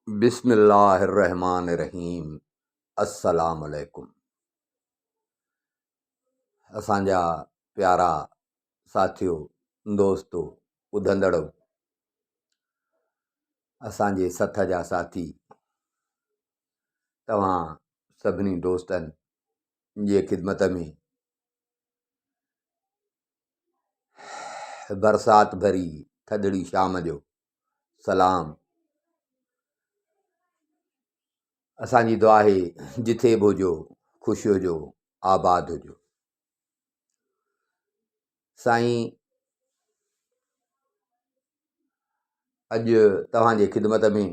बिस्मिल्लाहिर्रहमानिर्रहीम। अस्सलाम वालेकुम। असांजा प्यारा साथियो, दोस्तो, ॿुधंदड़ो, असांजे सथ जा साथी, तव्हां सभिनी दोस्तनि जे ख़िदमत में बरसात भरी थदड़ी शाम जो सलाम। असांजी दुआ आहे जिथे बि हुजो ख़ुशि हुजो, आबाद हुजो। साईं, अॼु तव्हांजे ख़िदमत में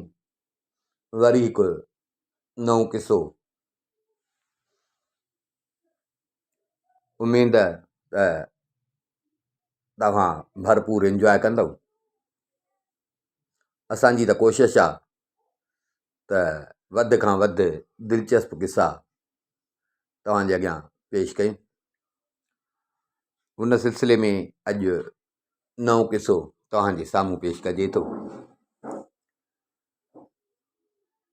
वरी हिकु नओं किसो, उमेद त तव्हां भरपूर इंजॉय कंदव। असांजी त कोशिशि आहे त वधि खां वधि दिलचस्प किसा तव्हांजे अॻियां पेश कयूं। उन सिलसिले में अॼु नओं किसो तव्हांजे साम्हूं पेश कजे थो।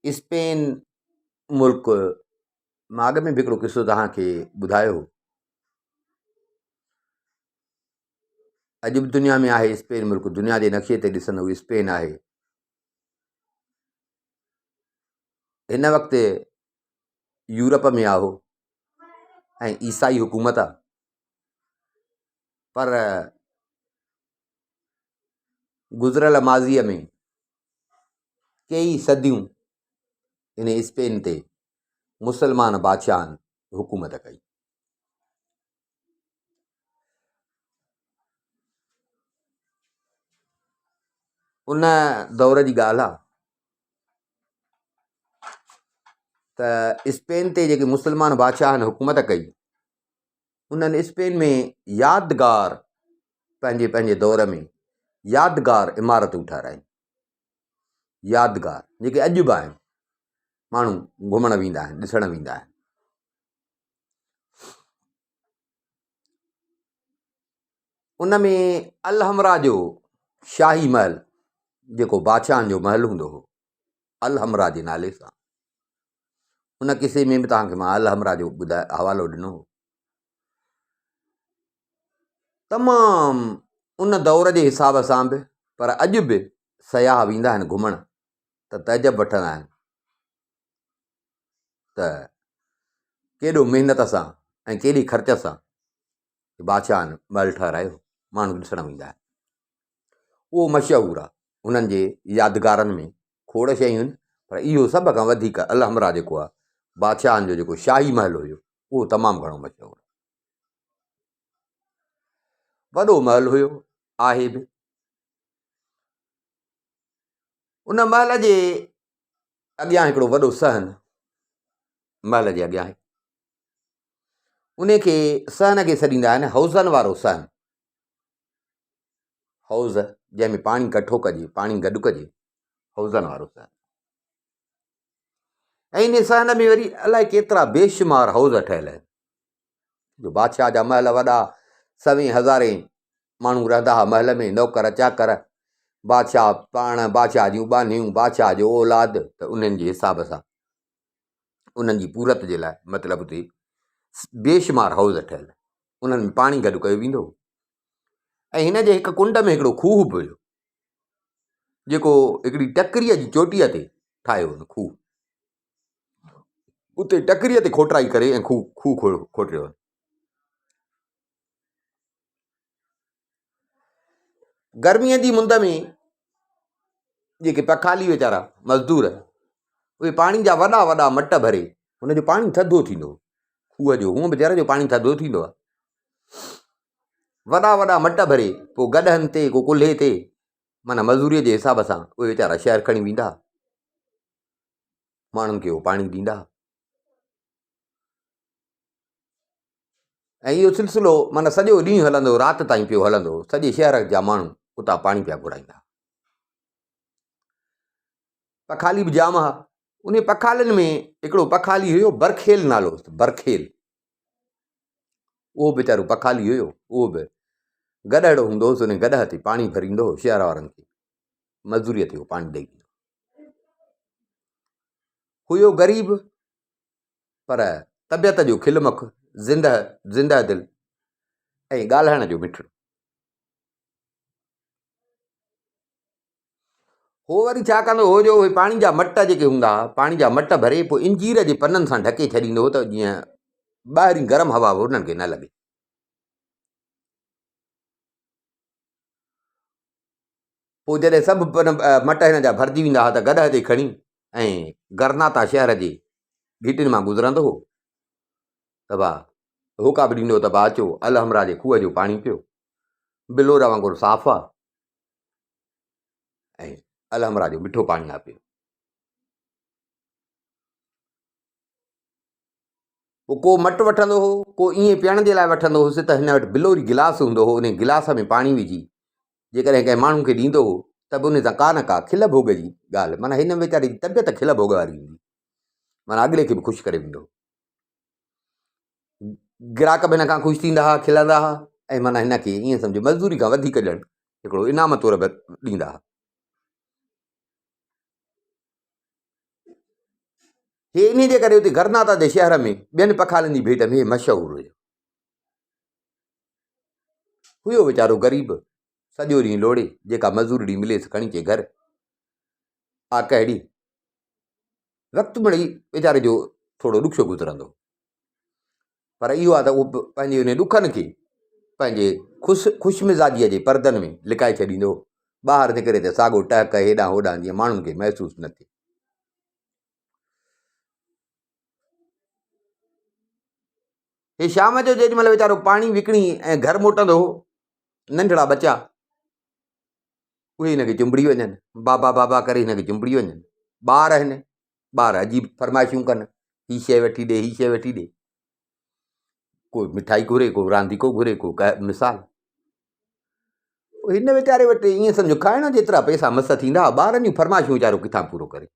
स्पेन मुल्क, मां अॻ में बि हिकिड़ो किसो तव्हांखे ॿुधायो हो। अॼु बि दुनिया में आहे स्पेन मुल्क। दुनिया जे नक्शे ते ॾिसंदो स्पेन आहे। हिन वक़्तु यूरोप में आहे ऐं ईसाई हुकूमत आहे, पर गुज़िरियल माज़ीअ में कई सदियूं इन स्पेन ते मुसलमान बादशाहनि हुकूमत कई। उन दौर जी ॻाल्हि आहे त स्पेन ते जेके मुसलमान बादशाहनि हुकूमत कई, उन्हनि स्पेन में यादगार पंहिंजे दौर में यादगार इमारतूं ठारायूं। यादगार जेके अॼु बि आहिनि, माण्हू घुमण वेंदा आहिनि, ॾिसण वेंदा आहिनि। उन में अल हमरा जो शाही महल, जेको बादशाहनि जो महल हूंदो हो, अल हमरा जे नाले सां। उन किसे में बि तव्हांखे मां अल हमरा जो हवालो ॾिनो हो। तमामु उन दौर जे हिसाब सां बि, पर अॼु बि सयाह वेंदा आहिनि घुमण त तइजब वठंदा आहिनि त केॾो महिनत सां ऐं केॾी ख़र्च सां बादशाहनि महल ठारायो। माण्हू ॾिसण वेंदा आहिनि। उहो मशहूरु आहे। उन्हनि जे यादगारनि में खोड़ शयूं आहिनि, पर इहो सभ खां वधीक अल हमरा जेको आहे, बादशाहनि जो जेको शाही महल हुयो, उहो तमामु घणो मशहूरु आहे। वॾो महल हुयो, आहे बि। उन महल जे अॻियां हिकिड़ो वॾो सहन, महल जे अॻियां उन खे सहन खे सॾींदा आहिनि हौज़नि वारो सहन। हौज़ जंहिंमें पाणी इकठो कजे, पाणी गॾु कजे, हौज़नि वारो सहन। ऐं इन सहन में वरी अलाए केतिरा बेशुमार हौज़ ठहियल आहिनि। जो बादशाह जा महल वॾा, 100,000 माण्हू रहंदा हुआ महल में, नौकर चाकर, बादशाह पाण, बादशाह जूं बानियूं, बादशाह जो औलाद। त उन्हनि जे हिसाब सां उन्हनि जी पूरत जे लाइ मतिलबु उते बेशुमार हौज़ ठहियल, उन्हनि में पाणी गॾु कयो वेंदो। ऐं हिन जे हिकु कुंड में हिकिड़ो खूह बि हुयो, जेको हिकिड़ी टकरीअ जी चोटीअ ते ठाहियो हुन खूह। उते टकरीअ ते खोटराई करे ऐं खूह खोटियो। गर्मीअ जी मुंद में जेके पखाली वीचारा मज़दूर, उहे पाणी जा वॾा वॾा मट भरे, हुनजो पाणी थधो थींदो खूह जो, हूअं वीचारे जो पाणी थधो थींदो आहे, वॾा वॾा मट भरे पोइ गॾहनि ते को कुल्हे ते, माना मज़दूरीअ जे हिसाब सां उहे वीचारा शहर खणी वेंदा, माण्हुनि खे उहो पाणी ॾींदा। ऐं इहो सिलसिलो माना सॼो ॾींहुं हलंदो, राति ताईं पियो हलंदो। सॼे शहर जा माण्हू उतां पाणी पिया घुराईंदा। पखाली बि जाम हुआ। उन पखालनि में हिकिड़ो पखाली हुयो, बरखेल नालो, बरखेल। उहो वीचारो पखाली हुयो, उहो बि गॾहड़ो हूंदो हुउसि। उन गॾह ते पाणी भरींदो हो शहर वारनि खे, मज़दूरीअ ते उहो पाणी ॾेई ॾींदो। हुयो ग़रीब पर तबियत जो खिलमुख, ज़िंदह दिलि ऐं ॻाल्हाइण जो मिठड़ो। हो वरी छा कंदो हो जो पाणी जा मट जेके हूंदा हुआ, पाणी जा मट भरे पोइ इंजीर जे पननि सां ढके छॾींदो हो त जीअं ॿाहिरीं गरम हवा उन्हनि खे न लॻे। पोइ जॾहिं सभु मट हिन जा भरिजी वेंदा हुआ त गॾह ते खणी ऐं गरनाता शहर जे घिटियुनि मां गुज़रंदो हो त भाउ होका बि ॾींदो त भाउ अचो अलहमरा जे खूह जो पाणी पियो, बिलोर वांगुरु साफ़ु आहे ऐं अलहमरा जो मिठो पाणी आहे पियो। पोइ को मटु वठंदो हो, को ईअं पीअण जे लाइ वठंदो हुउसि त हिन वटि बिलोरी गिलास हूंदो हो, उन गिलास में पाणी विझी जेकॾहिं कंहिं माण्हू खे ॾींदो हो त बि उन सां का न का खिल भोग जी ॻाल्हि, माना हिन वीचारे जी तबियत खिल भोग वारी हूंदी, माना अॻिले खे बि ख़ुशि करे वेंदो। ग्राहक बि हिन खां ख़ुशि थींदा हुआ, खिलंदा हुआ ऐं माना हिन खे ईअं सम्झो मज़दूरी खां वधीक ॼण हिकिड़ो इनाम तौरु बि ॾींदा हुआ। हे इन जे करे उते गरनाता जे शहर में ॿियनि पखालनि जी भेट में मशहूरु हुयो। हुयो वीचारो ग़रीब, सॼो ॾींहुं लोड़े, जेका मज़दूरी मिलेसि खणी अचे घर। आ कहिड़ी वक़्तु मिड़ी वीचारे जो थोरो ॾुखियो गुज़रंदो, पर इहो आहे त उहो पंहिंजे उन ॾुखनि खे पंहिंजे ख़ुशि मिज़ाजीअ जे परदनि में लिकाए छॾींदो, ॿाहिरि निकिरे त साॻो टहक हेॾां होॾां जीअं माण्हुनि खे महसूसु न थिए। हे शाम जो जेॾी महिल वीचारो पाणी विकिणी ऐं घर मोटंदो हो, नंढड़ा बचा उहे हिनखे चुंबड़ी वञनि, बाबा बाबा करे हिनखे चुंबड़ी वञनि। ॿार आहिनि, ॿार अजीब फरमाइशूं कनि, हीअ शइ वठी ॾे, हीअ शइ वठी ॾे, को मिठाई घुरे, को रांदीको घुरे, को मिसाल। हिन वीचारे वटि ईअं सम्झो खाइण जेतिरा पैसा मस थींदा, ॿारनि जूं फरमाइशूं वीचारो किथां पूरो करे।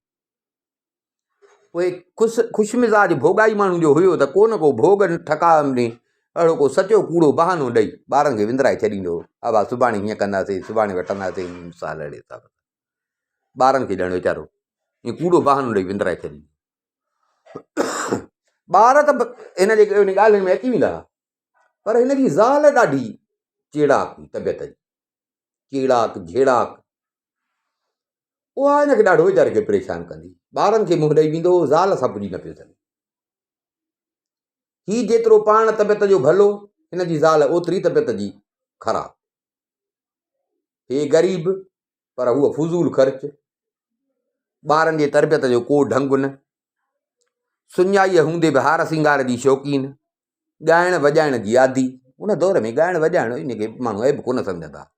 उहे ख़ुशि मिज़ाज भोगाई माण्हू जो हुयो त को न को भोग ठका में अहिड़ो को सचो कूड़ो बहानो ॾेई ॿारनि खे विंदराए छॾींदो हो। हा सुभाणे हीअं कंदासीं, सुभाणे वठंदासीं, मिसाल अहिड़े हिसाब सां ॿारनि खे ॼण वीचारो ईअं कूड़ो बहानो ॾेई विंदराए छॾींदो। ॿार त हिन जे इन ॻाल्हियुनि में अची वेंदा हुआ, पर हिनजी ज़ाल ॾाढी चेड़ाक तबियत जी, चेड़ाक झेड़ाक, उहा हिनखे ॾाढो वीचारे खे परेशान कंदी। ॿारनि खे मुंहुं ॾेई वेंदो, ज़ाल सां पुॼी न पियो सघे। हीउ जेतिरो पाण तबियत जो भलो, हिनजी ज़ाल ओतिरी तबियत जी ख़राब। हे ग़रीब पर हूअ फुज़ूल ख़र्च, ॿारनि जे तरबियत जो को ढंग न, सुञाईअ हूंदे बि हार सिंगार जी शौक़ीन, ॻाइण वॼाइण जी आदी। उन दौर में ॻाइण वॼाइण इनखे माण्हू ऐब कोन सम्झंदा।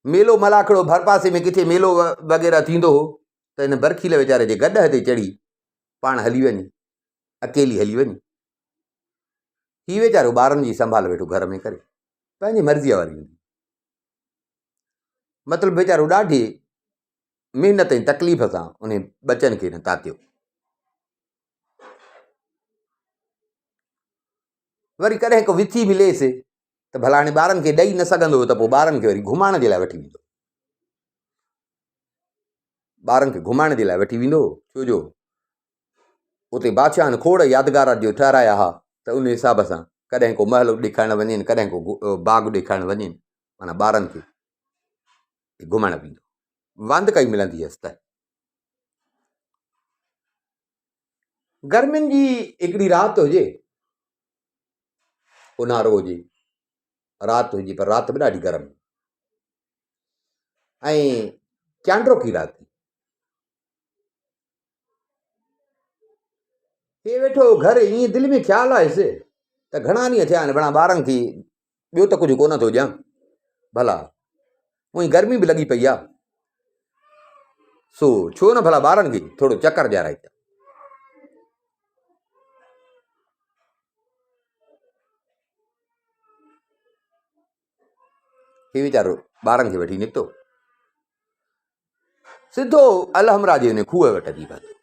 मेलो मलाखड़ो भर पासे में किथे मेलो वग़ैरह थींदो हो त हिन बरखीले वीचारे जे गॾह ते चढ़ी पाण हली वञे, अकेली हली वञे। हीउ वीचारो ॿारनि जी संभाल वेठो घर में करे, पंहिंजी मर्ज़ीअ वारी हूंदी, मतिलबु वीचारो ॾाढी महिनत ऐं तकलीफ़ सां उन बचनि खे न तातियो। वरी कॾहिं को विथी मिलेसि त भला हाणे ॿारनि खे ॾेई न सघंदो त पोइ ॿारनि खे वरी घुमाइण जे लाइ वठी वेंदो, ॿारनि खे घुमाइण जे लाइ वठी वेंदो, छो जो उते बादशाहनि खोड़ यादगार जो ठाहिराया हुआ त उन हिसाब सां कॾहिं को महल ॾेखारण वञनि, कॾहिं को बाग़ ॾेखारण वञनि, माना ॿारनि खे घुमाइण वेंदो। वांद कई मिलंदी हुअसि त गर्मियुनि जी हिकिड़ी राति हुजे, ऊन्हारो हुजे, राति हुजे, पर राति बि ॾाढी गरम ऐं चांड्रो की राति। हे वेठो घर ईअं दिलि में ख़्यालु आयुसि त घणा ॾींहं थिया आहिनि भला ॿारनि खे ॿियो त कुझु कोन थो ॾियां, भला उअई गर्मी बि लॻी पई आहे, सो छो न भला ॿारनि खे थोरो चकर ॾियाराए अचां। हे वीचारो ॿारनि खे वठी निकितो, सिधो अलहमरा जे हुन खूह वटि अची पहुतो।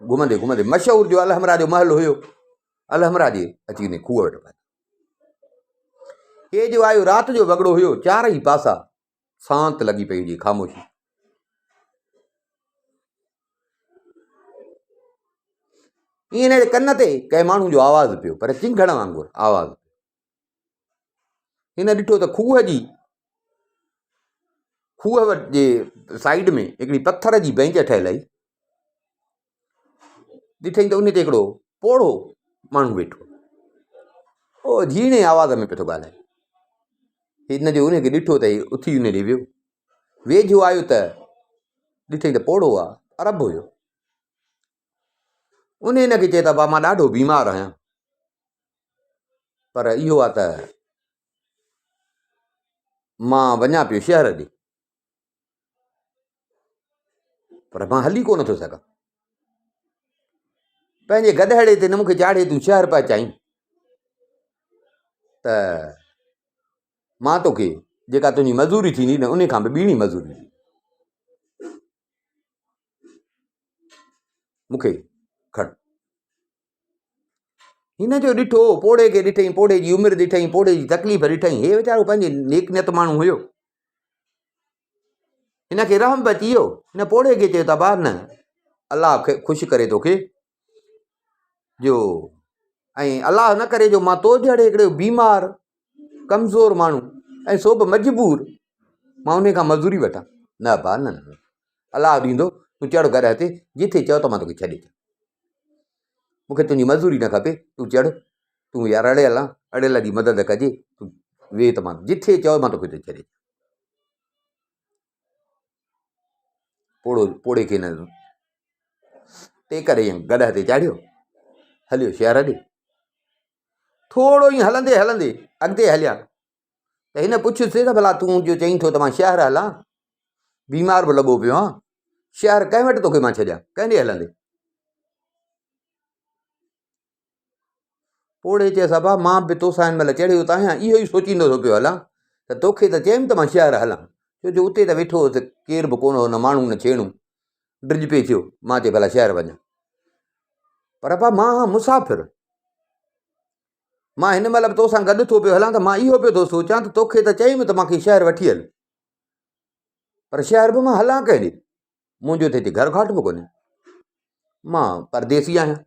घुमंदे घुमंदे मशहूरु जो अलहमरा जो महल हुयो, अलहमरा जे अची हुन खूह वटि पहुतो। हे जो आयो राति जो वॻड़ो हुयो, चारई पासा शांति लॻी पई हुई, ख़ामोशी। ईअं हिन जे कन ते कंहिं माण्हू जो आवाज़ु पियो, पर चिंगड़ वांगुरु आवाज़ु। हिन ॾिठो त खूह जे साइड में हिकिड़ी पथर जी बेंच ठहियल आई। ॾिठई त उन ते हिकिड़ो पोड़ो माण्हू वेठो, ओ झीणे आवाज़ में पियो थो ॻाल्हाए। हिन जो उनखे ॾिठो त उथी उन ॾे वियो। वेझो आयो त ॾिठई त पोड़ो आहे, अरब हुयो। उन हिनखे चए त भाउ मां ॾाढो बीमार आहियां, पर इहो आहे त मां वञा पियो शहर ॾे, पर मां हली कोन थो सघां। पंहिंजे गधेड़े ते न मूंखे चाढ़े तूं शहर पिया चाहीं, त मां तोखे जेका तुंहिंजी मज़ूरी थींदी न उन खां बि ॿीणी मज़ूरी ॾी, मूंखे खण। हिन जो ॾिठो, पोड़े खे ॾिठई, पोड़े जी उमिरि ॾिठई, पोड़े जी तकलीफ़ ॾिठई। हे वीचारो पंहिंजे नेकनियत माण्हू हुयो, हिनखे रहम बि अची वियो। हिन पोड़े खे चयो त भाउ न, अलाह खे ख़ुशि करे तोखे जो, ऐं अलाह न करे जो मां तो जहिड़े हिकिड़े बीमार कमज़ोर माण्हू ऐं सो बि मजबूर, मां उन खां मज़ूरी वठां। न भाउ न, अलाह ॾींदो, तूं चढ़ गॾ ते, जिथे चओ त मां तोखे छॾे अचां। मूंखे तुंहिंजी मज़ूरी न खपे, तूं चढ़, तूं यार अड़ियल आहे, अड़ियल जी मदद कजे, तूं वेह त मां जिथे चओ मां तोखे छॾे। पोड़े खे न ते करे गॾ ते चाढ़ियो, हलियो शहर ॾे। थोरो ई हलंदे हलंदे अॻिते हलिया त हिन पुछियोसि त भला तूं जो चईं थो त मां शहर हलां, बीमार बि लॻो पियो आहियां, शहर कंहिं वटि तोखे मां छॾियां, कंहिं ॾे हलंदे? पोड़े चयसि भाउ मां बि तोसां हिन महिल चढ़ियो त आहियां, इहो ई सोचींदो थो पियो हलां त तोखे त चयमि त मां शहर हलां, छो जो उते त वेठो हुअसि, केर बि कोन हो, न माण्हू न छेणूं, ड्रिज पिए थियो। मां चयो भला शहर वञा, पर भाउ मां मुसाफ़िर, मां हिन महिल बि तोसां गॾु थो पियो हलां त मां इहो पियो थो सोचां त तोखे त चयमि त मूंखे शहर वठी हल, पर शहर बि मां हलां कंहिं ॾे, मुंहिंजो त हिते घर घाट बि कोन्हे, मां परदेसी आहियां।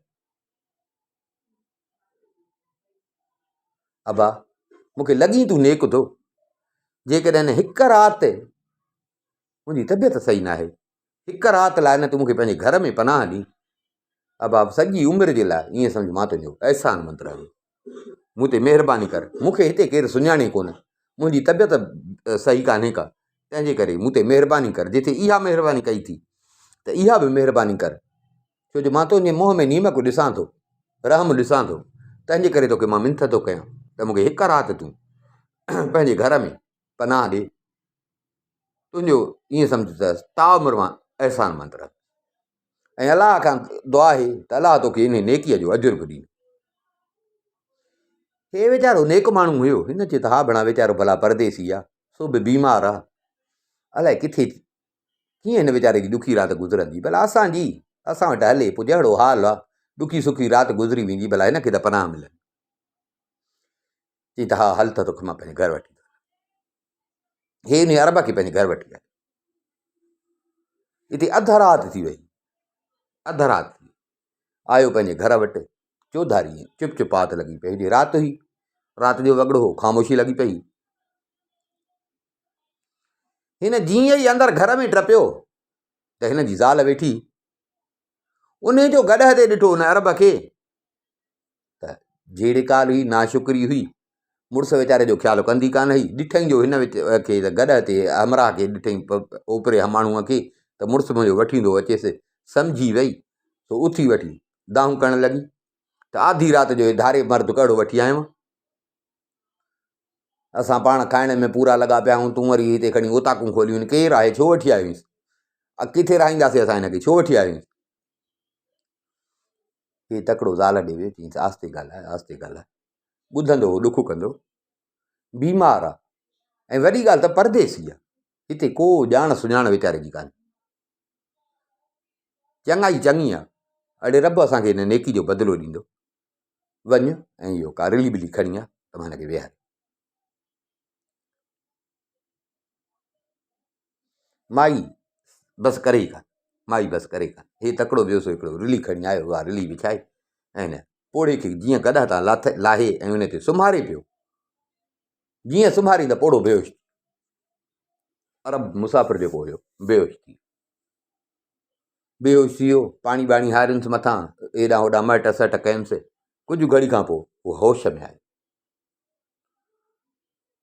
अबा मूंखे लॻी तूं नेक थो, जेकॾहिं हिकु राति मुंहिंजी तबियत सही न आहे, हिकु राति लाइ न तूं मूंखे पंहिंजे घर में पनाह ॾी, अबा सॼी उमिरि जे लाइ ईअं सम्झ मां तुंहिंजो अहसान मंद आहियो, मूं ते महिरबानी कर, मूंखे हिते केरु सुञाणे कोन, मुंहिंजी तबियत सही कान्हे का, तंहिंजे करे मूं ते महिरबानी कर, जिथे इहा महिरबानी कई थी त इहा बि महिरबानी कर, छो जो मां तुंहिंजे मुंहं में नीमक ॾिसां थो, रहम ॾिसां थो, तंहिंजे करे तोखे मां मिंथ थो कयां त मूंखे हिकु राति तूं पंहिंजे घर में पनाह ॾे, तुंहिंजो ईअं सम्झ त ताउमिरि मां अहसान मंद रह, ऐं अलाह खां दुआ आहे त अलाह तोखे इन नेकीअ जो अजुर बि ॾींदो। हे वीचारो नेक माण्हू हुयो, हिन चयो त हा भेणा वीचारो भला परदेसी आहे, सो बि बीमार आहे, अलाए किथे कीअं हिन वीचारे जी ॾुखी राति गुज़रंदी, भला असां वटि हले, पोइ जहिड़ो हाल आहे ॾुखी सुखी राति गुज़री वेंदी, भला हिनखे त पनाह मिलंदी। चई त हा हल त तोखे मां पंहिंजे घर वठी, हे उन अरब खे पंहिंजे घर वठी आयो। हिते अध राति थी वई, अध राति थी आयो पंहिंजे घर वटि, चौधारी चुप चुपात लॻी पई, हेॾी राति हुई, राति जो वॻड़ो हो, ख़ामोशी लॻी पई। हिन जीअं ई अंदरि घर में टपियो त हिन जी ज़ाल वेठी, उन जो गॾ ते ॾिठो हुन अरब खे त जहिड़ी काल हुई, नाशुक्री हुई, मुड़ुस वीचारे जो ख़्यालु कंदी कान हुई, ॾिठई जो हिन खे त गॾ ते हमराह खे ॾिठई, ओपरे माण्हूअ खे त मुड़ुसु मुंहिंजो वठींदो अचेसि, सम्झी वई तो उथी वठी दाहूं करणु लॻी त आधी राति जो धारे मर्द कहिड़ो वठी आयो, असां पाण खाइण में पूरा लॻा पिया आहियूं, तूं वरी हिते खणी ओताकूं खोलियूं, केरु आहे, छो वठी आयुसि, किथे रहाईंदासीं असां हिनखे, छो वठी आयुसि? हे तकिड़ो ज़ाल ॾे वियो, चईंसि आस्ते ॻाल्हाए, आस्ते ॻाल्हाए, ॿुधंदो हो, ॾुख कंदो, बीमार आहे, ऐं वॾी ॻाल्हि त परदेसी आहे, हिते को ॼाण सुञाण वीचारे जी कान्हे, चङाई चङी आहे, अड़े रब असांखे हिन नेकी जो बदिलो ॾींदो, वञ ऐं इहो का रिली बिली खणी आहे त मां हिनखे विहारे, माई बसि करे ई कान, माई बसि करे कान, हे तकिड़ो ॿियो सो हिकिड़ो रिली खणी आयो, उहा रिली विछाए ऐं हिन पोड़े खे जीअं गॾा तां लाहे ऐं उन ते सुम्हारे पियो। जीअं सुम्हारींदा पोड़ो बेहोश थी। अरब मुसाफ़िर जेको हुयो बेहोश थी वियो। पाणी बाणी हारियुसि मथां, एॾां होॾां मट सट कयुसि। कुझु घड़ी खां पोइ उहो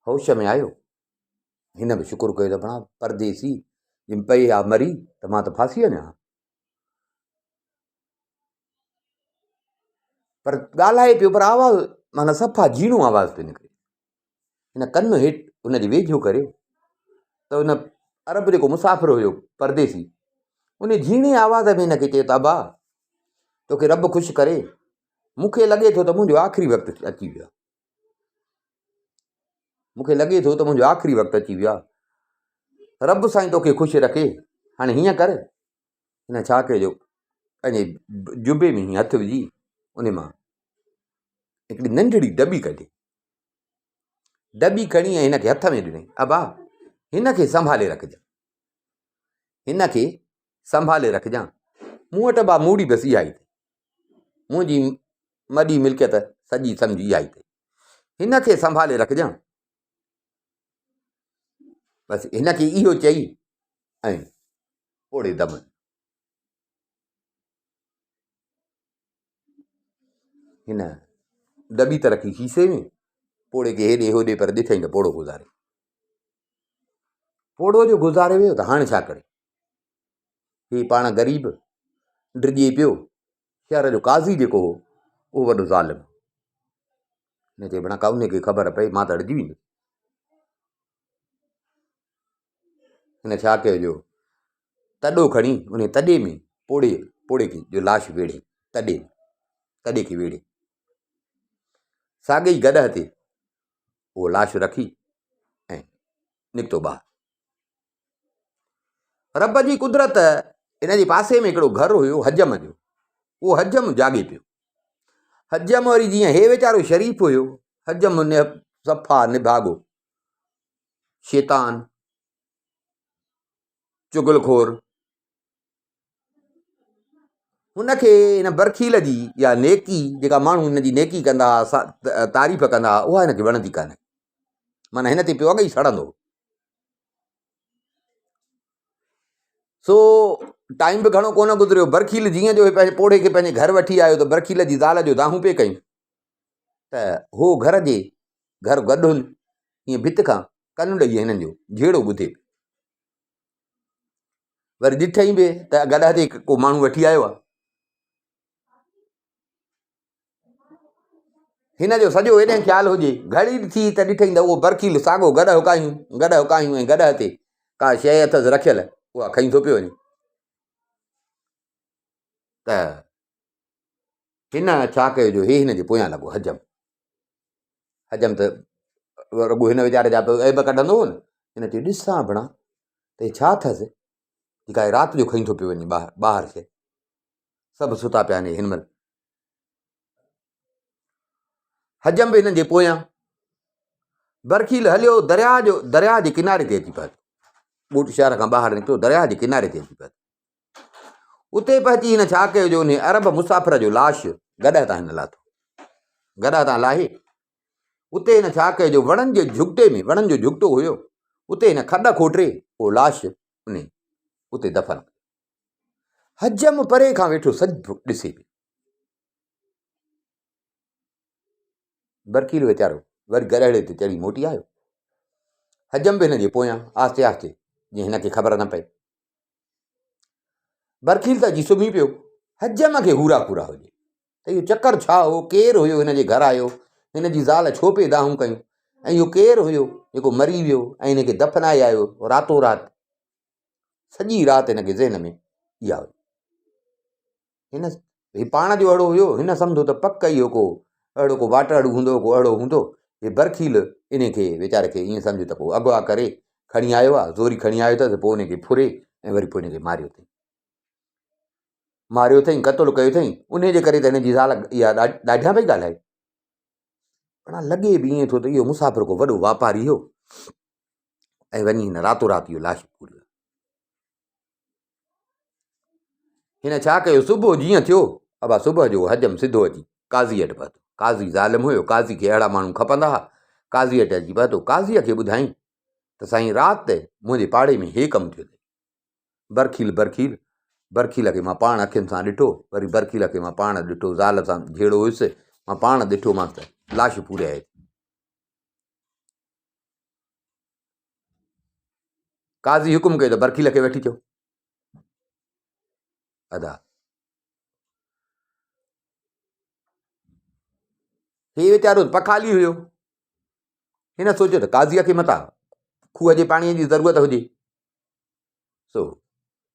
होश में आयो। हिन बि शुकुरु कयो त पाण परदेसी पई आहे मरी त मां त फासी वञा। पर ॻाल्हाए पियो, पर आवाज़ु माना सफ़ा जीणो आवाज़ु पियो निकिरे। हिन कन हेठि हुनजे वेझो करे त हुन अरब जेको मुसाफ़िर हुयो परदेसी, उन झीणे आवाज़ में हिनखे चयो त अबा तोखे रब ख़ुशि करे, मूंखे लॻे थो त मुंहिंजो आख़िरी वक़्तु अची वियो आहे। रब साईं तोखे ख़ुशि रखे। हाणे हीअं कर, हिन छा कयो, पंहिंजे जुबे में हीअं हथु विझी उन मां हिकिड़ी नंढड़ी डॿी कढी, डॿी खणी ऐं हिनखे हथ में ॾिनई। अबा हिनखे संभाले रखजांइ। मूं वटि बा मूड़ी बसि इहा ई अथई, मुंहिंजी मॾी मिल्कियत सॼी सम्झी इहा ई अथई, हिनखे संभाले रखजांइ। बसि हिनखे इहो चई ऐं ओड़े दम हिन डॿी त रखी शीशे में, पोड़े खे हेॾे होॾे पर ॾिठई त पोड़ो जो गुज़ारे वियो। त हाणे छा करे? ही पाण ग़रीब डिॼे पियो। शहर जो काज़ी जेको हो उहो वॾो ज़ालिम। हिन चई बणा उनखे ख़बर पए मां त अड़िजी वेंदुसि। हिन छा कयो जो तॾो खणी उन तॾे में पोड़े खे जो लाश वेड़े, तॾे खे वेड़े साॻई गॾह ते उहो लाश रखी ऐं निकितो ॿाहिरि। रब जी कुदरत, हिन जे पासे में हिकिड़ो घरु हुयो हजम जो, उहो हजम जाॻे पियो। हजम वरी जीअं हे वीचारो शरीफ़ हुयो, हजम सफ़ा निभागो शैतान चुगलखोर। हुनखे हिन बरखील जी या नेकी जेका माण्हू हिन जी नेकी कंदा हुआ, तारीफ़ कंदा हुआ, उहा हिनखे वणंदी कान्हे। माना हिन ते पियो अॻई सड़ंदो। सो टाइम बि घणो कोन गुज़रियो। बरखील जीअं जो पंहिंजे पोड़े खे पंहिंजे घर वठी आयो त बरखील जी ज़ाल जो दाहूं पिए कयूं त हो घर गॾुनि हीअं भित खां कन ॾेई हिननि जो झेड़ो ॿुधे। वरी ॾिठई बि त गॾह ते को माण्हू वठी आयो आहे। हिन जो सॼो एॾे ख़्यालु हुजे, घड़ी थी त ॾिठई त उहो बरखील साॻो गॾह उकायूं ऐं गॾह ते का शइ अथसि रखियल, उहा खई थो पियो वञे। त हिन छा कयो जो हे हिन जे पोयां लॻो हजम त रुॻो हिन वीचारे जा ऐब कढंदो हो न। हिन चयो ॾिसां बणा त छा अथसि जेका राति जो खई थो पियो वञे ॿाहिरि शइ। सभु सुता पिया आहिनि हिन महिल। हजम बि हिननि जे पोयां। बरखील हलियो दरिया जे किनारे ते अची पहुतो। ॿूट शहर खां ॿाहिरि निकितो, दरिया जे किनारे ते अची पहुतो। उते पहुची हिन छा कयो जो उन अरब मुसाफ़िर जो लाश गॾह तां हिन लाथो, गॾह तां लाहे उते हिन छा कयो जो वणनि जो झुगिटो हुयो, उते हिन खॾ खोटरे उहो लाश उते दफ़न। हजम परे खां वेठो सॼो ॾिसे पियो। बरखील वीचारो वरी गॾहड़े ते चढ़ी मोटी आयो। हजम बि हिन जे पोयां आहिस्ते आहिस्ते, जीअं हिनखे ख़बर न पए। बरखील त अची सुम्ही पियो। हजम खे हूरा पूरा हुजे त इहो चकर छा हो, केरु हुयो हिन जे घर आयो, हिन जी ज़ाल छो पिए दाहूं कयूं, ऐं इहो केरु हुयो जेको मरी वियो ऐं हिनखे दफ़नाए आयो रातो राति। सॼी राति हिनखे ज़हन में इहा हुई। हिन पाण जो अहिड़ो हुयो, हिन सम्झो त पक इहो अहिड़ो को वाटड़ू हूंदो, को अहिड़ो हूंदो। हे बरखील इन खे वीचारे खे ईअं सम्झो त पोइ अॻुवाह करे खणी आयो आहे, ज़ोरी खणी आयो अथसि, पोइ हुनखे फुरे ऐं वरी पोइ हिनखे मारियो अथई, क़तलु कयो अथई। उन जे करे त हिन जी ज़ाल इहा ॾाढा पई ॻाल्हाए। पर लॻे बि ईअं थो त इहो मुसाफ़िर को वॾो वापारी हो ऐं वञी हिन रातो राति इहो लाश पूरियो। हिन छा कयो, सुबुह जीअं थियो अबा सुबुह जो हजम सिधो अची काज़ी वटि पहुतो। काज़ी ज़ालिम हुयो, काज़ी खे अहिड़ा माण्हू खपंदा हुआ। काज़ी वटि अची पहुतो। काज़ीअ खे ॿुधाईं त साईं राति मुंहिंजे पाड़े में हे कमु थियो अथई। बरखील खे मां पाण अखियुनि सां ॾिठो। वरी बरखील खे मां पाण ॾिठो, ज़ाल सां जहिड़ो हुयुसि मां पाण ॾिठोमांसि त लाश पूरे आहे। काज़ी हुकुम कयो त बरखील खे वठी अचो। अदा हे वीचारो पखाली हुयो। हिन सोचियो त काज़ीअ खे मथां खूह जे पाणीअ जी ज़रूरत हुजे। सो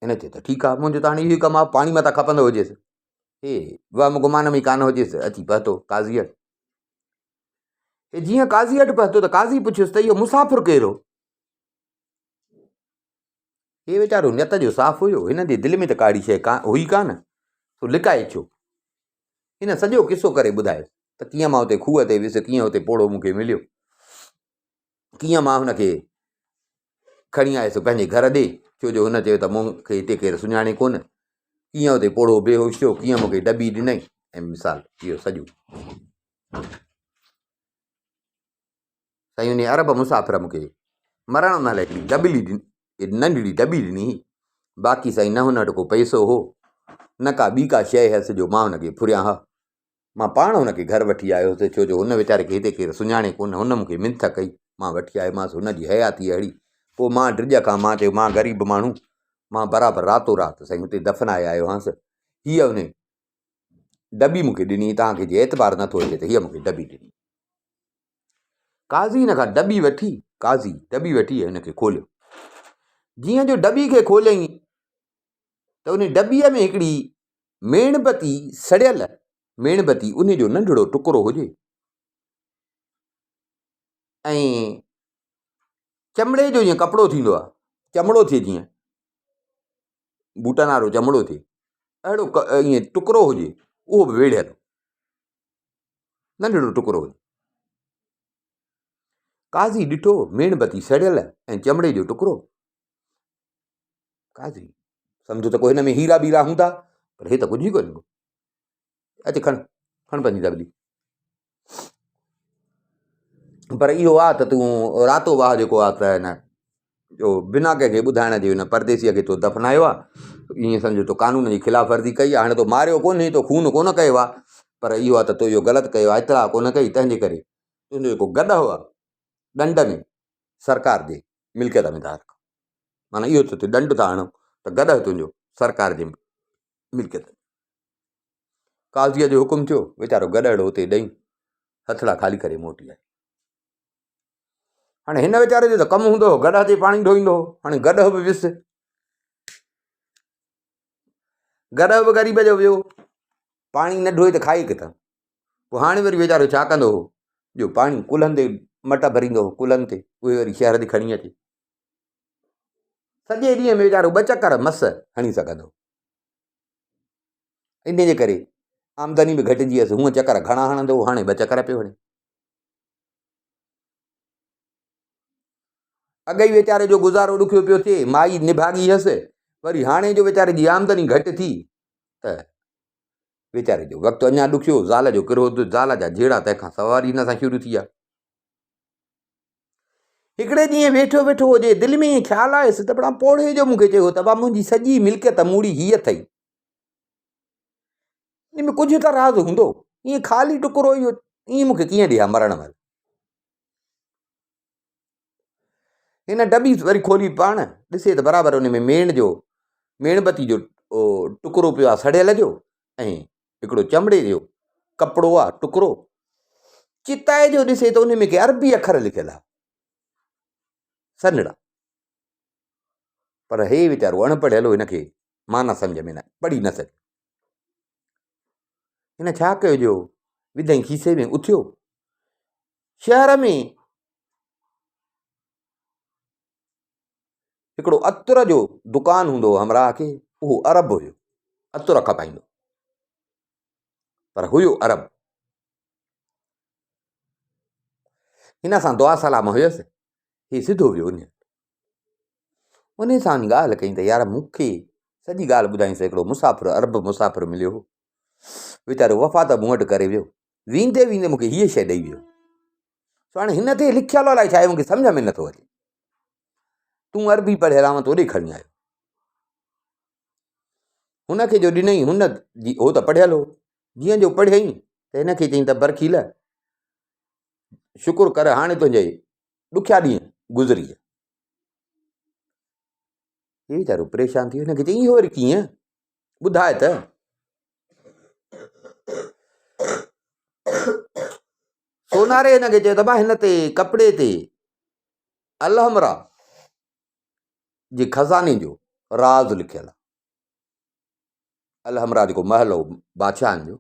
हिन चयो त ठीकु आहे, मुंहिंजो त हाणे इहो कमु आहे, पाणी मथां खपंदो हुजेसि। हे वहम गुमान में कान हुजेसि, अची पहुतो काज़ी वटि। हे जीअं काज़ी वटि पहुतो त काज़ी पुछियुसि त इहो मुसाफ़िर केरु हो? हे वीचारो नियत जो साफ़ हुयो, हिन जे दिलि में त काड़ी शइ हुई कान, सो लिकाए छो। हिन सॼो किसो करे ॿुधायो त कीअं मां हुते खूह ते वियुसि, कीअं हुते पोड़ो मूंखे मिलियो, कीअं मां हुनखे खणी आयुसि पंहिंजे घर ॾे, छो जो हुन चयो त मूंखे हिते केरु सुञाणे कोन। कीअं हुते पोड़ो बेहोश थियो, कीअं मूंखे डॿी ॾिनई, ऐं मिसाल इहो सॼो साईं उन अरब मुसाफ़िर मूंखे मरण महिल हिकिड़ी नंढड़ी डॿी ॾिनी। बाक़ी साईं न हुन वटि को पैसो हो, न का ॿी का शइ हुअसि जो मां हुनखे फुरियां हा। मां पाण हुनखे घर वठी आयो हुउसि, छो जो हुन वीचारे खे हिते केरु सुञाणे कोन। हुन मूंखे मिंथ कई, मां वठी आयोमांसि। हुनजी हयाती अहिड़ी। पोइ मां ड्रिज खां मां चयो मां ग़रीब माण्हू, मां बराबरि रातो राति साईं हुते दफ़नाए आयो हुअसि। हीअ उन डॿी मूंखे ॾिनी। तव्हांखे जे एतबार नथो अचे त हीअ मूंखे डॿी ॾिनी। काज़ी हिन खां डॿी वठी, ऐं हिनखे खोलियो। जीअं जो डॿी खे खोलियईं त उन डॿीअ में हिकिड़ी मेणबती, सड़ियल मेणबती, उन जो नंढड़ो टुकड़ो हुजे ऐं चमड़े जो जीअं कपिड़ो थींदो आहे, चमड़ो थिए, जीअं बूटनि वारो चमड़ो थिए, अहिड़ो ईअं टुकड़ो हुजे, उहो बि वेड़ियल नंढड़ो टुकड़ो हुजे। काज़ी ॾिठो मेणबती सड़ियल ऐं चमड़े जो टुकड़ो। काज़ी सम्झो त कोई हिन में हीरा बीरा हूंदा, पर हे त कुझु ई कोन्हे। अच खण पंहिंजी दॿली। पर इहो आहे त तूं रातो वाह जेको आहे त हिन जो बिना कंहिंखे ॿुधाइण जे हुन परदेसीअ खे तो दफ़नायो आहे। ईअं सम्झो तो कानून जी ख़िलाफ़ वर्ज़ी कई आहे। हाणे तो मारियो कोन्हे, तो खून कोन कयो आहे, पर इहो आहे त तो इहो ग़लति कयो आहे, इतला कोन कई। तंहिंजे करे तुंहिंजो जेको गॾु आहे ॾंड में सरकार जे मिल्कियत में था रखो। माना इहो त ॾंड था हणो त गॾु तुंहिंजो सरकार जे मिल्कियत। काज़ीअ जो हुकुम थियो, वीचारो गॾु हुते ॾेई हथड़ा ख़ाली करे मोटी आयो। हाणे हिन वीचारे जो त कमु हूंदो हो, गॾ ते पाणी ढोईंदो हो। हाणे गॾ बि वियुसि, गॾ बि ग़रीब जो वियो, पाणी न ढोए त खाए किथां। पोइ हाणे वरी वीचारो छा कंदो हो, जो पाणी कुल्हनि ते मट भरींदो हो, कुल्हनि ते, उहे वरी शहर ते खणी अचे। सॼे ॾींहं में वीचारो 2 चकर मस हणी सघंदो। इन जे करे आमदनी बि घटिजी वियसि। हूअं चकर घणा हणंदो हो, हाणे 2 चकर पियो हणे। अॻई वीचारे जो गुज़ारो ॾुखियो पियो थिए, माई निभागी हुअसि। वरी हाणे जो वीचारे जी आमदनी घटि थी त वीचारे जो वक़्तु अञा ॾुखियो। ज़ाल जो क्रोध, ज़ाल जा जहिड़ा तंहिंखां सवारी हिन सां शुरू थी विया। हिकिड़े ॾींहुं वेठो वेठो हुजे, दिलि में ईअं ख़्यालु आयुसि त बड़ा पोड़े जो मूंखे चयो त मुंहिंजी सॼी मिल्कियत मूड़ी हीअ अथई। इन में कुझु त राज़ हूंदो, ईअं ख़ाली टुकड़ो इहो ईअं मूंखे कीअं ॾिया मरण महिल। हिन डॿी वरी खोली पाण ॾिसे त बराबरि उन में मेणबती जो टुकड़ो पियो आहे, सड़ियल जो, ऐं हिकिड़ो चमड़े जो कपिड़ो आहे, टुकड़ो। चिताए जो ॾिसे त उन में के अरबी अखर लिखियल आहे, सन्हड़ा। पर हे वीचारो अणपढ़ियल, हिनखे माना सम्झ में न, पढ़ी न सघे। हिन छा कयो, जो विधई खीसे में, उथियो। शहर में हिकिड़ो अतर जो दुकान हूंदो हो हमराह खे, उहो अरब हुयो, अतर खपाईंदो, पर हुयो अरब। हिन सां दुआ सलाम हुयसि। हे सिधो वियो उन सां ॻाल्हि कई त यार मूंखे सॼी ॻाल्हि ॿुधाईंसि। हिकिड़ो मुसाफ़िर, अरब मुसाफ़िर मिलियो हो, वीचारो वफ़ा त मूं वटि करे वियो, वेंदे वेंदे मूंखे हीअ शइ ॾेई वियो। सो हाणे हिन ते लिखियलु अलाए छा आहे, मूंखे सम्झ में नथो अचे। तूं अरबी पढ़ियल आहियां त ओॾे खणी आयो, हुनखे जो ॾिनई हुन जी, हो त पढ़ियल हो, जीअं जो पढ़ियई त हिनखे चई त बरखील शुकुर कर हाणे तुंहिंजे ॾुखिया ॾींहं गुज़री विया। हे वीचारो परेशान थी वियो, हिनखे चई इहो वरी कीअं, ॿुधाए त। सोनारे हिनखे चयो त भाउ हिन ते कपिड़े ते अलहमरा जे खज़ाने जो राज़ लिखियलु आहे। अलहमरा जेको महल हो बादशाहनि जो,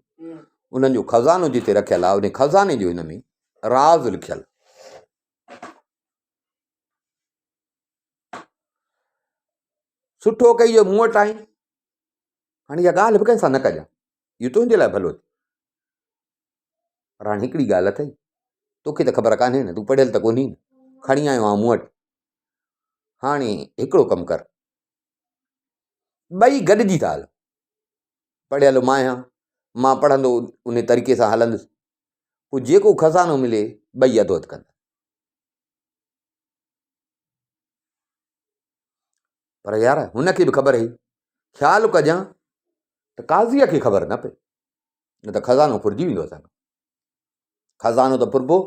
उन्हनि जो खज़ानो जिते रखियलु आहे, उन खज़ाने जो हिन में राज़ लिखियलु। सुठो कई जो मूं वटि आई, हाणे इहा ॻाल्हि बि कंहिंसां न कजां, इहो तुंहिंजे लाइ भलो थी। पर हाणे हिकिड़ी ॻाल्हि अथई, तोखे त ख़बर कान्हे न, तूं पढ़ियल त कोन्ही, खणी आयो आहियां मूं वटि। हाणे हिकिड़ो कमु कर, ॿई गॾिजी था हल, पढ़ियल मां आहियां, मां पढ़ंदो उन तरीक़े सां हलंदुसि, पोइ जेको खज़ानो मिले ॿई अधु अधु कंदा। पर यार हुनखे बि ख़बर हुई, ख़्यालु कजां त काज़ीअ खे ख़बर न पए, न त खज़ानो फुरिजी वेंदो असांजो। खज़ानो त फुरबो,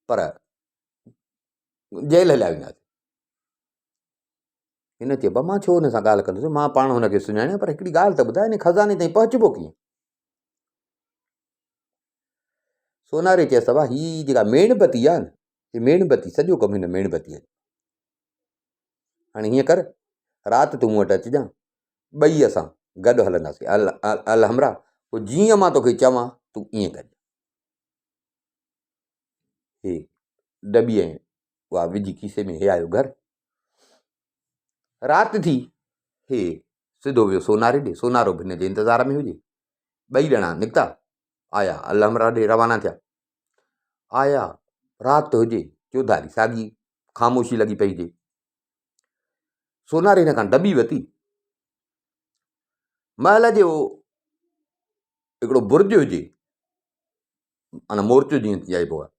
पर जेल हलिया वेंदासीं। हिन चयो मां छो हुन सां ॻाल्हि कंदुसि, मां पाण हुनखे सुञाणियां, पर हिकिड़ी ॻाल्हि त ॿुधाए, हिन खज़ाने ताईं पहुचबो कीअं? सोनारे चयसि त भाउ हीअ जेका मेणबती आहे न, हीअ मेणबती, सॼो कमु हिन मेणबतीअ जो। हाणे हीअं कर, राति तूं मूं वटि अचिजांइ, ॿई असां गॾु हलंदासीं अलहमरा, पोइ जीअं मां तोखे चवां तूं ईअं कजांइ। हे डॿी ऐं उहा विझी खीसे में, हे आयो घरु। राति थी, हे सिधो वियो सोनारे ॾे, सोनारो बि हिन जे इंतज़ार में हुजे। ॿई ॼणा निकिता, आया अलहमरा ॾे रवाना थिया। आया, राति हुजे, चौधारी साॻी ख़ामोशी लॻी पई हुजे। सोनारे हिन खां डॿी वरिती, महल जो हिकिड़ो बुर्ज हुजे, माना मोर्चो जीअं चइबो आहे,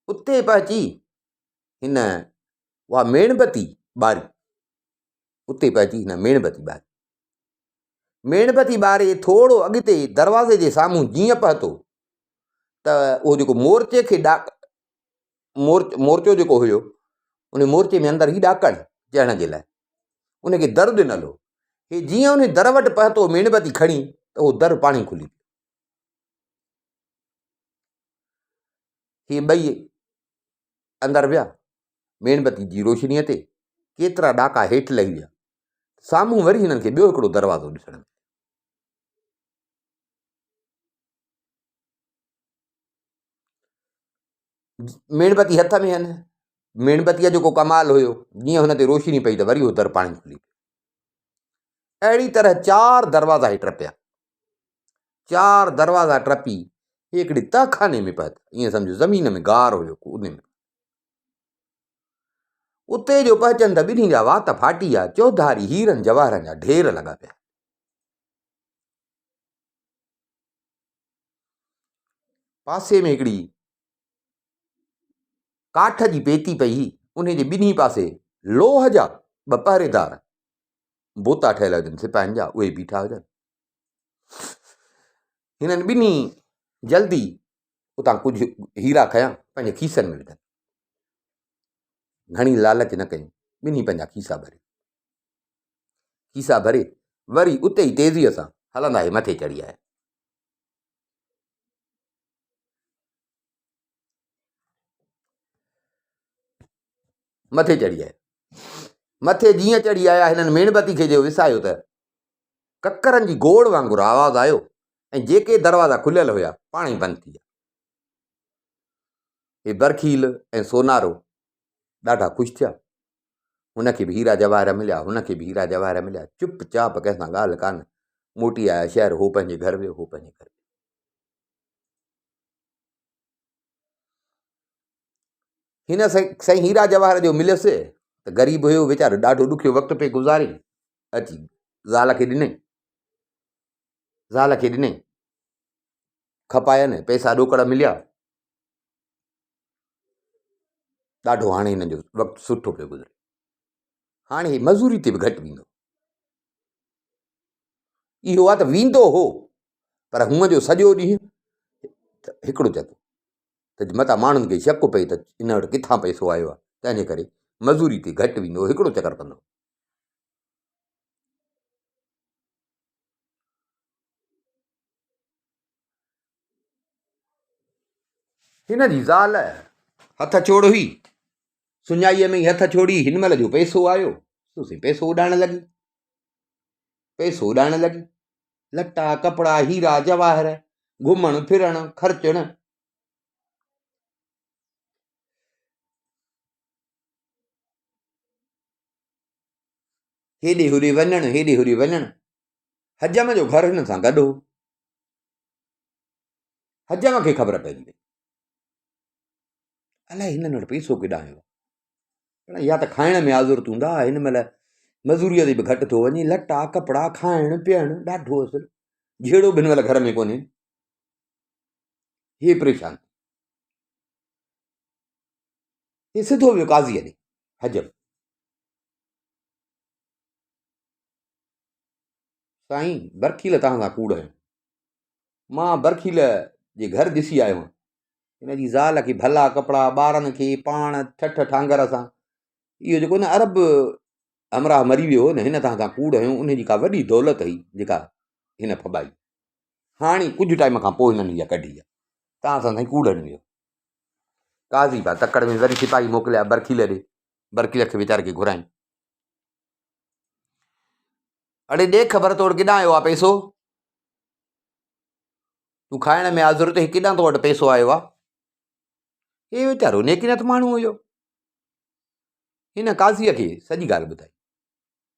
उते पहुची हिन उहा मेणबती ॿारी, उते पहुची हिन मेणबती ॿारी। मेणबती ॿारे थोरो अॻिते दरवाज़े जे साम्हूं जीअं पहुतो त उहो जेको मोर्चे खे मोर्चो जेको हुयो, उन मोर्चे में अंदरि ई ॾाकण चढ़ण जे लाइ, उनखे दर ॾिनल हो। हे जीअं उन दर वटि पहुतो मेणबती खणी, त उहो दर पाणी खुली पियो। हे ॿई अंदरि विया, मेणबती जी रोशनीअ ते केतिरा ॾाका हेठि लही विया। साम्हूं वरी हिननि खे ॿियो हिकिड़ो दरवाज़ो ॾिसण में, मेणबती हथ में आहिनि। मेणबतीअ जो को कमाल हुयो, जीअं हुन ते रोशनी पई त वरी उहो दर पाणी खुली पियो। अहिड़ी तरह 4 दरवाज़ा हे टपिया, 4 दरवाज़ा टपी हिकिड़ी तहखाने में पहुता, ईअं सम्झो ज़मीन में गार हुयो उन में। उते जो पहुचनि त ॿिन्ही जा वात फाटी विया, चौधारी हीरनि जवाहरनि जा ढेर लॻा पिया। पासे में हिकिड़ी काठ जी पेती पई हुई, उन जे ॿिन्ही पासे लोह जा 2 पहरेदार, बोता ठहियल हुजनि सिपाहियुनि जा, उहे बीठा हुजनि। हिननि ॿिन्ही जल्दी उतां कुझु हीरा खयां, पंहिंजे खीसनि में विधनि। घणी लालच न कयूं, ॿिन्ही पंहिंजा खीसा भरे वरी उते ई तेज़ीअ सां हलंदा हे मथे चढ़ी आया। मथे चढ़ी आया, मथे जीअं चढ़ी आया, हिननि मेणबती खे जो विसायो त ककरनि जी गोड़ वांगुरु आवाज़ आयो, ऐं जेके दरवाज़ा खुलियल हुया पाण ई बंदि थी विया। हे बरखील ऐं सोनारो ॾाढा ख़ुशि थिया, हुनखे बि हीरा जवाहर मिलिया, हुनखे बि हीरा जवाहर मिलिया। चुपचाप कंहिंसां ॻाल्हि कान, मोटी आया शहर, हो पंहिंजे घर वियो, हो पंहिंजे घर। हिन साईं हीरा जवाहर जो मिलियसि त ग़रीब हुयो वीचारो, ॾाढो ॾुखियो वक़्तु पे गुज़ारे, अची ज़ाल खे ॾिनई, खपायनि, पैसा ॾोकड़ मिलिया, ॾाढो हाणे हिन जो वक़्तु सुठो पियो गुज़रे। हाणे ही मज़ूरी ते बि घटि वेंदो। इहो आहे त वेंदो हो, पर हूअं जो सॼो ॾींहुं हिकिड़ो चतो त मथां माण्हुनि खे शक पई त इन वटि किथां पैसो आयो आहे, तंहिंजे करे मज़ूरी ते घटि वेंदो, हिकिड़ो चकर कंदो। हिन जी ज़ाल हथ छोड़ हुई, सुञाईअ में ई हथ छोड़ी, हिन महिल जो पैसो आयो, पैसो उॾाइण लॻी, पैसो उॾाइण लॻी, लटा कपिड़ा हीरा जवाहर, घुमण फिरण, ख़र्चण। हेॾे होॾे वञण, हेॾे होॾे वञण। हजम जो घर हिन सां गॾु हो। हजम खे ख़बर पइजी वई, अलाए हिननि वटि पैसो केॾां आयो आहे, या त खाइण में आज़ुरत हूंदा, हिन महिल मज़ूरीअ ते बि घटि थो वञे, लटा कपिड़ा खाइण पीअण ॾाढो असुलु, जहिड़ो बि हिन महिल घर में कोन्हे, हे परेशान। हे सिधो वियो काज़ीअ ॾे, हजम, साईं बरखील तव्हां सां कूड़ आहियो, मां बरखील जे घर ॾिसी आयो आहियां, हिन जी ज़ाल खे भला कपिड़ा, ॿारनि खे पाण ठठ ठांगर सां, इहो जेको न अरब हमराह मरी वियो हो न, हिन तव्हां सां कूड़ हयूं, उन जी का वॾी दौलत हुई जेका हिन फॿाई, हाणे कुझु टाइम खां पोइ हिननि इहा कढी आहे, तव्हां सां साईं कूड़नि वियो। काज़ी पा तकड़ में वरी सिपाही मोकिलिया बरखील ॾे, बरखील खे वीचारे खे घुराई, अड़े ॾे ख़बर तोड़ केॾां आयो आहे पैसो, तूं खाइण में आज़ुरत, केॾां तो वटि पैसो आयो आहे। हे वीचारो नेकिनत माण्हू हुयो, हिन काज़ीअ खे सॼी ॻाल्हि ॿुधाई,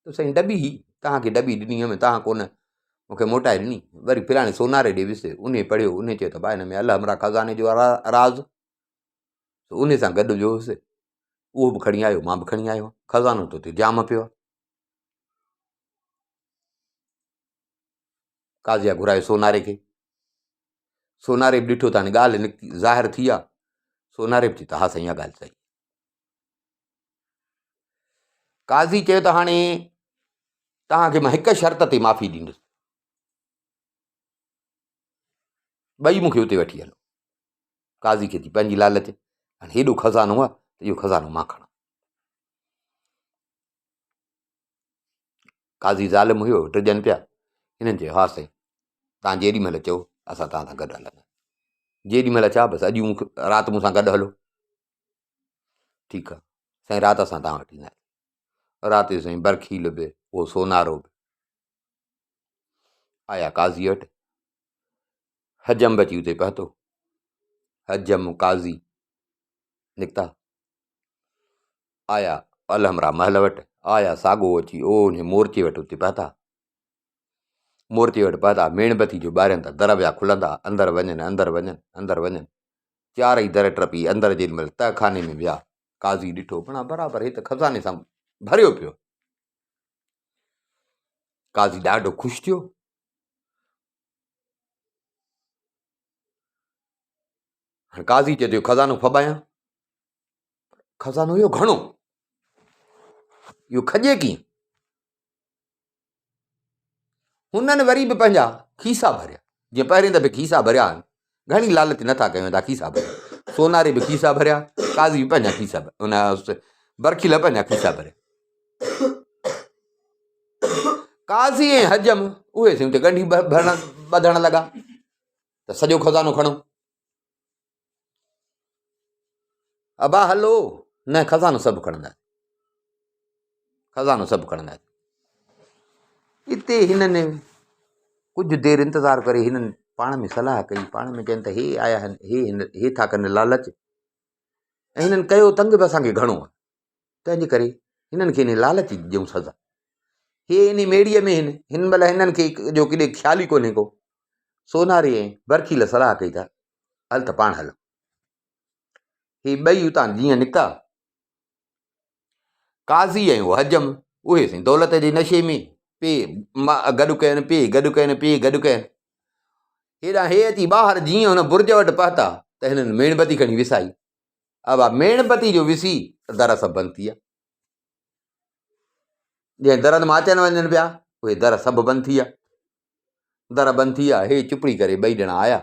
त साईं डॿी तव्हांखे डॿी ॾिनी हुअमि, तव्हां कोन मूंखे मोटाए ॾिनी, वरी फिराणे सोनारे ॾे वियुसि, उन पढ़ियो, उन चयो त भाउ हिन में अल हमरा खज़ाने जो राज़, उन सां गॾु वियो हुउसि, उहो बि खणी आयो, मां बि खणी आयो, खज़ानो त हुते जाम पियो आहे। काज़िया घुरायो सोनारे खे, सोनारे बि ॾिठो त हाणे ॻाल्हि निकिती, ज़ाहिर थी आहे, सोनारे बि चई त हा साईं इहा ॻाल्हि सही। काज़ी चयो त हाणे तव्हांखे मां हिकु शर्त ते माफ़ी ॾींदुसि, ॿई मूंखे उते वठी हलो। काज़ी खे थी पंहिंजी लालच, हाणे हेॾो खज़ानो आहे त इहो खज़ानो मां खणां। काज़ी ज़ालिम हुयो, टिजनि पिया, हिननि चयो हा साईं, तव्हां जेॾी महिल चओ असां तव्हां सां गॾु हलंदा, जेॾी महिल छा, बसि अॼु मूंखे राति मूंसां गॾु हलो, ठीकु आहे साईं, राति असां तव्हां वटि ईंदा, राति जो साईं बरखील बि, उहो सोनारो बि आया काज़ी वटि, हजम बि अची उते पहुतो, हजम काज़ी निकिता, आया अलहमरा महल वटि, आया साॻो अची उन मोर्चे वटि उते पहुता, मोर्चे वटि पहुता, मेणबती जो ॿारनि त दर विया खुलंदा, अंदरि वञनि, अंदरि वञनि, अंदरि वञनि, चारई दर टपी अंदरि जेॾी महिल तहखाने में विया, काज़ी ॾिठो भणा बराबरि हे त खज़ाने सां भरियो पियो, काज़ी ॾाढो ख़ुशि थियो, हाणे काज़ी चए थो खज़ानो फॿायां, खज़ानो इहो घणो, इहो खॼे कीअं, हुननि वरी बि पंहिंजा खीसा भरिया, जीअं पहिरें दफ़े खीसा भरिया आहिनि, घणी लालच नथा कयूं था, खीसा भरिया, सोनारे बि खीसा भरिया, काज़ी बि पंहिंजा खीसा उन बरखील पंहिंजा खीसा भरिया, काज़ी ऐं हजम उहे थियूं त ॻंढी ॿधण लॻा त सॼो खज़ानो खणो, अबा हलो, न खज़ानो सभु खणंदा, खज़ानो सभु खणंदा। हिते हिननि कुझु देरि इंतज़ारु करे, हिननि पाण में सलाह कई, पाण में चवनि त हे आया आहिनि, हे था कनि लालच, ऐं हिननि कयो तंग बि असांखे घणो आहे, तंहिंजे करे हिननि खे हिन लालच ॾियूं सज़ा, हे इन मेड़ीअ में आहिनि, हिन महिल हिननि खे जो केॾे ख़्याल ई कोन्हे को, सोनारे ऐं बरखील सलाह कई था, हल त पाण हलो, हे ॿई उतां जीअं निकिता, काज़ी ऐं उहो हजम, उहे साईं दौलत जे नशे में पे गॾु कयनि, पे गॾु कयनि, पे गॾु कयनि, हेॾां हे अची ॿाहिरि जीअं हुन बुर्ज वटि पहुता त हिननि मेणबती खणी विसाई। अब आहे मेणबती जो विसी त दर सभु बंदि थी विया। जंहिं दरनि मां अचनि वञनि पिया उहे दर सभु बंदि थी विया। दर बंदि थी विया। हे चुपड़ी करे ॿई ॼणा आया।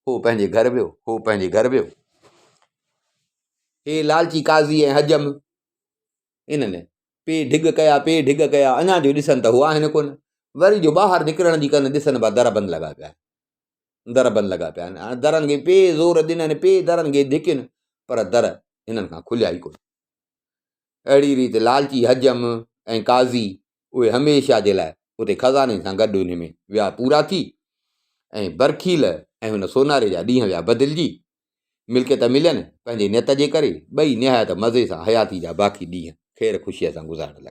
हो पंहिंजे घर वियो, हो पंहिंजे घर वियो। हे लालची काज़ी ऐं हजम इन्हनि पे ढिग कया अञा जो ॾिसनि त हो आहिनि कोन। वरी जो ॿाहिरि निकिरण जी कनि ॾिसनि पिया दर बंदि लॻा पिया आहिनि। दर बंदि लॻा पिया आहिनि। हाणे दरनि खे पे ज़ोर ॾिननि, पे दरनि खे धिकियुनि, पर दर हिननि खां खुलिया ई कोन। अहिड़ी रीति लालची हजम ऐं काज़ी उहे हमेशह जे लाइ उते खज़ाने सां गॾु उन में विया पूरा थी। ऐं बरखील ऐं हुन सोनारे जा ॾींहं विया बदिलिजी। मिल्कियत मिलियनि पंहिंजे नियत जे करे। ॿई निहायत मज़े सां हयाती जा बाक़ी ॾींहं ख़ैर ख़ुशीअ सां गुज़ारण लॻा।